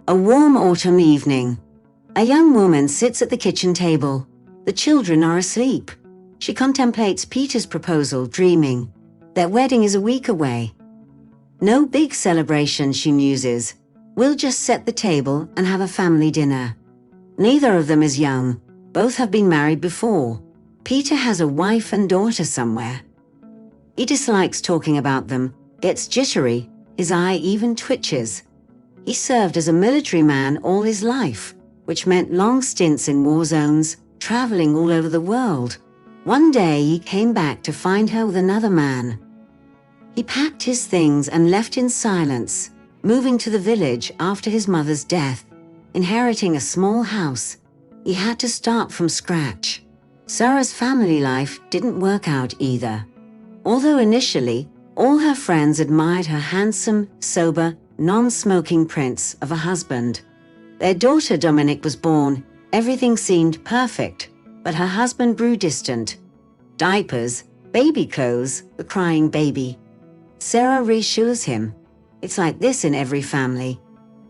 A warm autumn evening. A young woman sits at the kitchen table. The children are asleep. She contemplates Peter's proposal, dreaming. Their wedding is a week away. No big celebration, she muses. We'll just set the table and have a family dinner. Neither of them is young. Both have been married before. Peter has a wife and daughter somewhere. He dislikes talking about them, gets jittery, his eye even twitches. He served as a military man all his life, which meant long stints in war zones, traveling all over the world. One day he came back to find her with another man. He packed his things and left in silence, moving to the village after his mother's death, inheriting a small house. He had to start from scratch. Sarah's family life didn't work out either. Although initially, all her friends admired her handsome, sober, non-smoking prince of a husband. Their daughter Dominic was born. Everything seemed perfect, but her husband grew distant. Diapers, baby clothes, the crying baby. Sarah reassures him. It's like this in every family.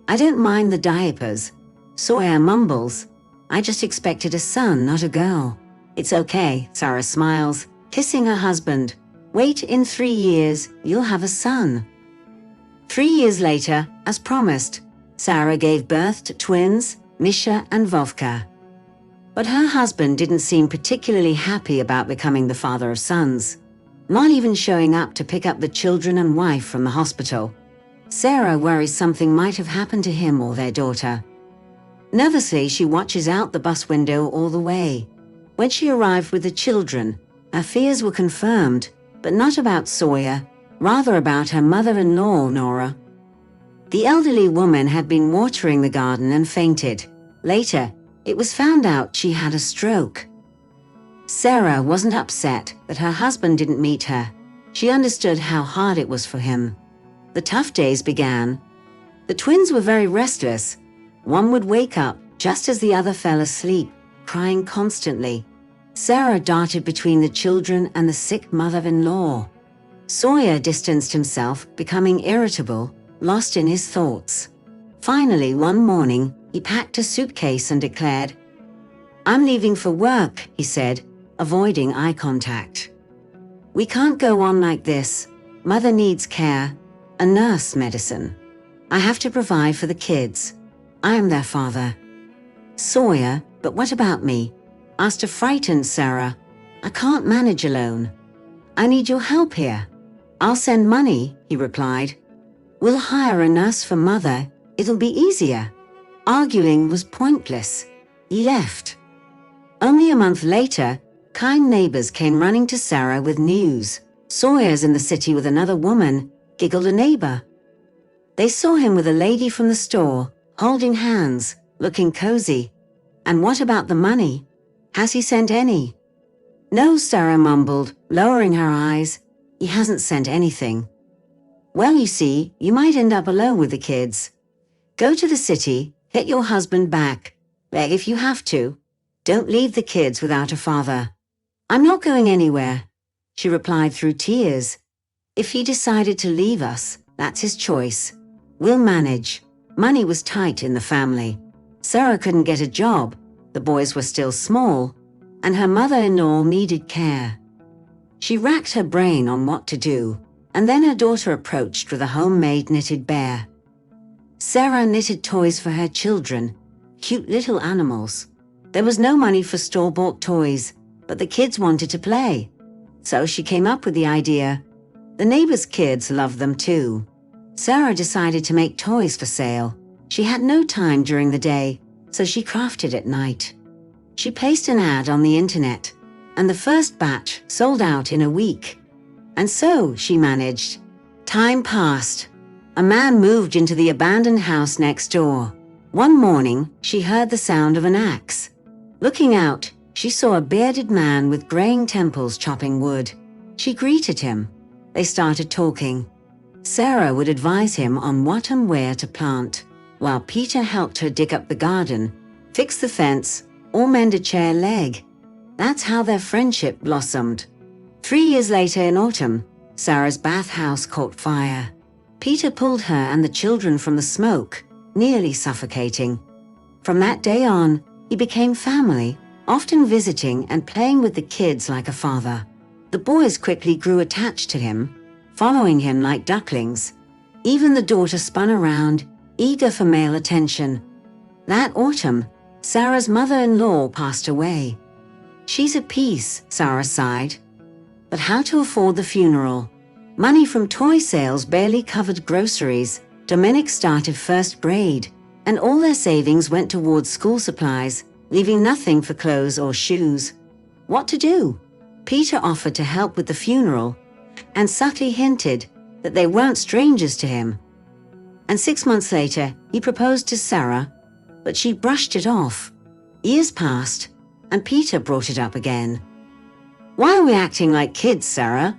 I don't mind the diapers. Sawyer mumbles. I just expected a son, not a girl. It's okay, Sarah smiles, kissing her husband. Wait, in 3 years, you'll have a son. 3 years later, as promised, Sarah gave birth to twins, Misha and Vovka. But her husband didn't seem particularly happy about becoming the father of sons, not even showing up to pick up the children and wife from the hospital. Sarah worries something might have happened to him or their daughter. Nervously, she watches out the bus window all the way. When she arrived with the children, her fears were confirmed, but not about Sawyer, rather about her mother-in-law, Nora. The elderly woman had been watering the garden and fainted. Later, it was found out she had a stroke. Sarah wasn't upset that her husband didn't meet her. She understood how hard it was for him. The tough days began. The twins were very restless. One would wake up just as the other fell asleep, crying constantly. Sarah darted between the children and the sick mother-in-law. Sawyer distanced himself, becoming irritable, lost in his thoughts. Finally, one morning, he packed a suitcase and declared, "I'm leaving for work," he said, avoiding eye contact. "We can't go on like this. Mother needs care, a nurse, medicine. I have to provide for the kids. I am their father." "Sawyer, but what about me?" asked a frightened Sarah. "I can't manage alone. I need your help here." "I'll send money," he replied. "We'll hire a nurse for Mother. It'll be easier." Arguing was pointless. He left. Only a month later, kind neighbors came running to Sarah with news. "Sawyer's in the city with another woman," giggled a neighbor. They saw him with a lady from the store, holding hands, looking cozy. "And what about the money? Has he sent any?" "No," Sarah mumbled, lowering her eyes. "He hasn't sent anything." "Well, you see, you might end up alone with the kids. Go to the city, get your husband back, beg if you have to. Don't leave the kids without a father." "I'm not going anywhere," she replied through tears. "If he decided to leave us, that's his choice. We'll manage." Money was tight in the family. Sarah couldn't get a job, the boys were still small, and her mother-in-law needed care. She racked her brain on what to do, and then her daughter approached with a homemade knitted bear. Sarah knitted toys for her children, cute little animals. There was no money for store-bought toys, but the kids wanted to play. So she came up with the idea. The neighbors' kids loved them too. Sarah decided to make toys for sale. She had no time during the day, so she crafted at night. She placed an ad on the internet, and the first batch sold out in a week. And so she managed. Time passed. A man moved into the abandoned house next door. One morning, she heard the sound of an axe. Looking out, she saw a bearded man with graying temples chopping wood. She greeted him. They started talking. Sarah would advise him on what and where to plant, while Peter helped her dig up the garden, fix the fence, or mend a chair leg. That's how their friendship blossomed. 3 years later in autumn, Sarah's bathhouse caught fire. Peter pulled her and the children from the smoke. nearly suffocating. From that day on, he became family, often visiting and playing with the kids like a father. The boys quickly grew attached to him, following him like ducklings. Even the daughter spun around, eager for male attention. That autumn, Sarah's mother-in-law passed away. She's at peace, Sarah sighed. But how to afford the funeral? Money from toy sales barely covered groceries. Dominic started first grade, and all their savings went towards school supplies, leaving nothing for clothes or shoes. What to do? Peter offered to help with the funeral, and subtly hinted that they weren't strangers to him. And 6 months later, he proposed to Sarah, but she brushed it off. Years passed, and Peter brought it up again. "Why are we acting like kids, Sarah?"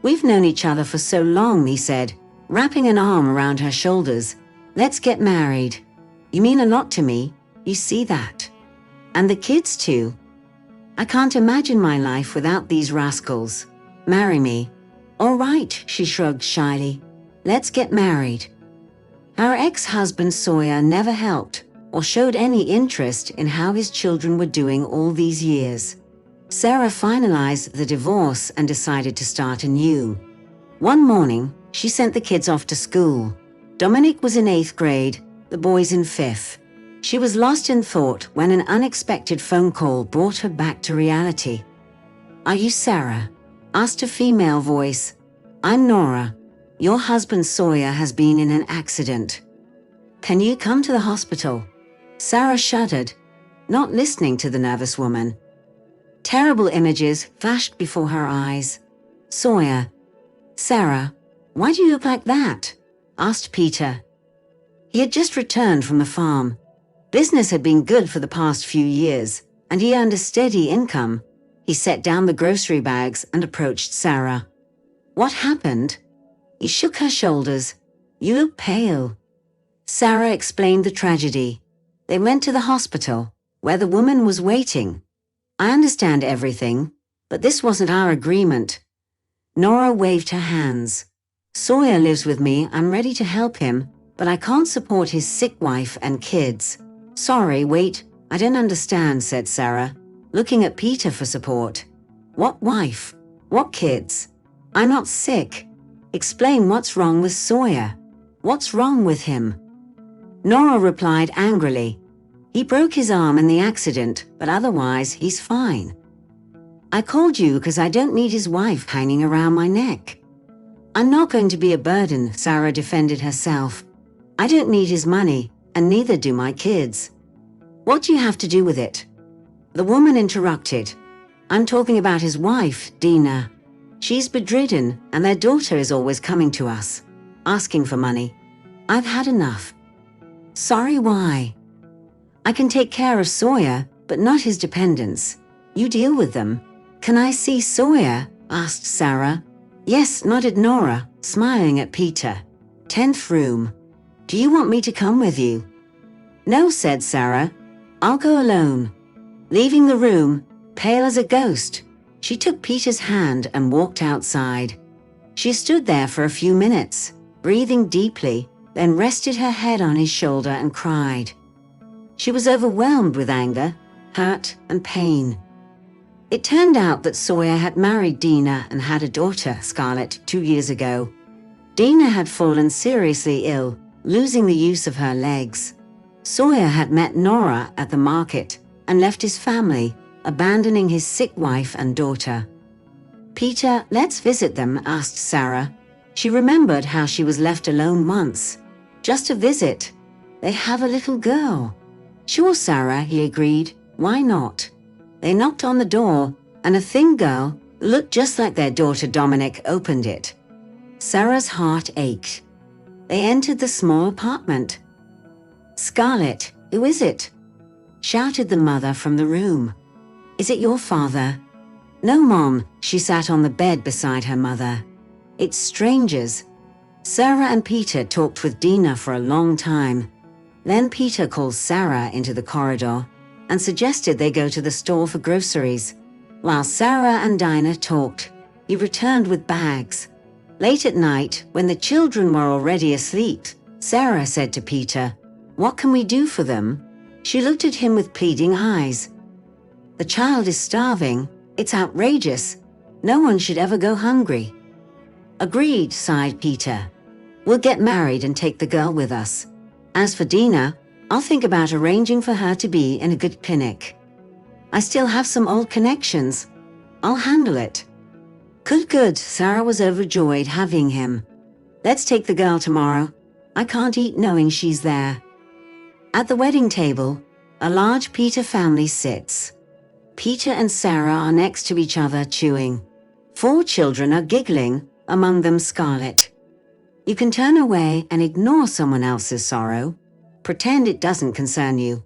"We've known each other for so long," he said, wrapping an arm around her shoulders. "Let's get married. You mean a lot to me, you see that. And the kids too. I can't imagine my life without these rascals. Marry me." "All right," she shrugged shyly. "Let's get married." Her ex-husband Sawyer never helped or showed any interest in how his children were doing all these years. Sarah finalized the divorce and decided to start anew. One morning, she sent the kids off to school. Dominic was in 8th grade, the boys in 5th. She was lost in thought when an unexpected phone call brought her back to reality. "Are you Sarah?" asked a female voice. "I'm Nora. Your husband Sawyer has been in an accident. Can you come to the hospital?" Sarah shuddered, not listening to the nervous woman. Terrible images flashed before her eyes. "Sawyer." "Sarah, why do you look like that?" asked Peter. He had just returned from the farm. Business had been good for the past few years, and he earned a steady income. He set down the grocery bags and approached Sarah. "What happened?" He shook her shoulders. "You look pale." Sarah explained the tragedy. They went to the hospital, where the woman was waiting. "I understand everything, but this wasn't our agreement." Nora waved her hands. "Sawyer lives with me. I'm ready to help him, but I can't support his sick wife and kids." "Sorry, wait, I don't understand," said Sarah, looking at Peter for support. "What wife? What kids? I'm not sick. Explain what's wrong with Sawyer. What's wrong with him?" Nora replied angrily. "He broke his arm in the accident, but otherwise he's fine. I called you because I don't need his wife hanging around my neck." "I'm not going to be a burden," Sarah defended herself. "I don't need his money, and neither do my kids." "What do you have to do with it?" The woman interrupted. "I'm talking about his wife, Dina. She's bedridden, and their daughter is always coming to us, asking for money. I've had enough." "Sorry, why?" "I can take care of Sawyer, but not his dependents. You deal with them." "Can I see Sawyer?" asked Sarah. "Yes," nodded Nora, smiling at Peter. 10th room. "Do you want me to come with you?" "No," said Sarah. "I'll go alone." Leaving the room, pale as a ghost, she took Peter's hand and walked outside. She stood there for a few minutes, breathing deeply, then rested her head on his shoulder and cried. She was overwhelmed with anger, hurt, and pain. It turned out that Sawyer had married Dina and had a daughter, Scarlett, 2 years ago. Dina had fallen seriously ill, losing the use of her legs. Sawyer had met Nora at the market and left his family, abandoning his sick wife and daughter. "Peter, let's visit them," asked Sarah. She remembered how she was left alone once. "Just a visit. They have a little girl." "Sure, Sarah," he agreed. "Why not?" They knocked on the door, and a thin girl, who looked just like their daughter Dominic, opened it. Sarah's heart ached. They entered the small apartment. "Scarlett, who is it?" shouted the mother from the room. "Is it your father?" "No, Mom." She sat on the bed beside her mother. "It's strangers." Sarah and Peter talked with Dina for a long time. Then Peter called Sarah into the corridor and suggested they go to the store for groceries. While Sarah and Dinah talked, he returned with bags. Late at night, when the children were already asleep, Sarah said to Peter, What can we do for them? She looked at him with pleading eyes. The child is starving. It's outrageous. No one should ever go hungry. Agreed, sighed Peter. We'll get married and take the girl with us. As for Dina, I'll think about arranging for her to be in a good clinic. I still have some old connections. I'll handle it. Good. Sarah was overjoyed having him. Let's take the girl tomorrow. I can't eat knowing she's there. At the wedding table, a large Peter family sits. Peter and Sarah are next to each other chewing. 4 children are giggling, among them Scarlett. You can turn away and ignore someone else's sorrow. Pretend it doesn't concern you.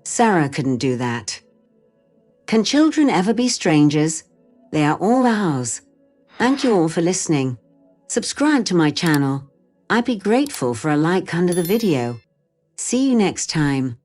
Sarah couldn't do that. Can children ever be strangers? They are all ours. Thank you all for listening. Subscribe to my channel. I'd be grateful for a like under the video. See you next time.